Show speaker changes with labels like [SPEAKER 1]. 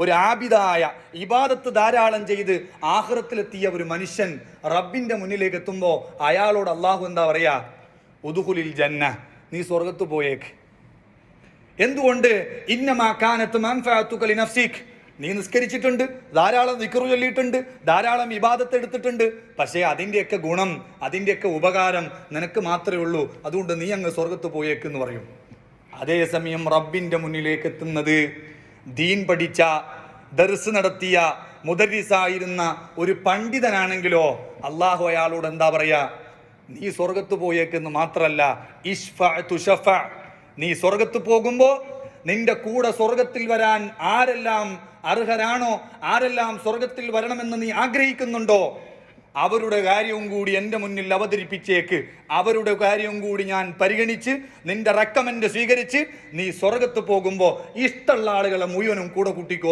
[SPEAKER 1] ഒരു ആബിദായ ഇബാദത്ത് ധാരാളം ചെയ്ത് ആഖിറത്തിലെത്തിയ ഒരു മനുഷ്യൻ റബ്ബിന്റെ മുന്നിലേക്ക് എത്തുമ്പോൾ അയാളോട് അള്ളാഹു എന്താ പറയാ? ഉദ്ഖുലിൽ ജന്ന, നീ സ്വർഗത്ത് പോയേക്ക്. എന്തുകൊണ്ട്? ഇന്നമാ കാനത്ത് മൻഫഅതുക ലിനഫ്സിക്, നീ നിസ്കരിച്ചിട്ടുണ്ട്, ധാരാളം ദിക്റ് ചൊല്ലിയിട്ടുണ്ട്, ധാരാളം ഇബാദത്ത് എടുത്തിട്ടുണ്ട്, പക്ഷേ അതിൻ്റെയൊക്കെ ഗുണം, അതിൻ്റെയൊക്കെ ഉപകാരം നിനക്ക് മാത്രമേ ഉള്ളൂ. അതുകൊണ്ട് നീ അങ്ങ് സ്വർഗത്ത് പോയേക്കെന്ന് പറയും. അതേസമയം റബ്ബിന്റെ മുന്നിലേക്ക് എത്തുന്നത് ദീൻ പഠിച്ച, ദർസ് നടത്തിയ, മുദരിസായിരുന്ന ഒരു പണ്ഡിതനാണെങ്കിലോ അള്ളാഹു അയാളോട് എന്താ പറയാ? നീ സ്വർഗത്ത് പോയേക്കെന്ന് മാത്രല്ല, ഇശ്ഫഅ തുശഫ, നീ സ്വർഗത്ത് പോകുമ്പോ നിന്റെ കൂടെ സ്വർഗത്തിൽ വരാൻ ആരെല്ലാം അർഹരാണോ, ആരെല്ലാം സ്വർഗത്തിൽ വരണമെന്ന് നീ ആഗ്രഹിക്കുന്നുണ്ടോ, അവരുടെ കാര്യവും കൂടി എൻ്റെ മുന്നിൽ അവതരിപ്പിച്ചേക്ക്. അവരുടെ കാര്യവും കൂടി ഞാൻ പരിഗണിച്ച് നിന്റെ റെക്കമെൻഡ് സ്വീകരിച്ച് നീ സ്വർഗത്ത് പോകുമ്പോൾ ഇഷ്ടമുള്ള ആളുകളെ മുഴുവനും കൂടെ കൂട്ടിക്കോ.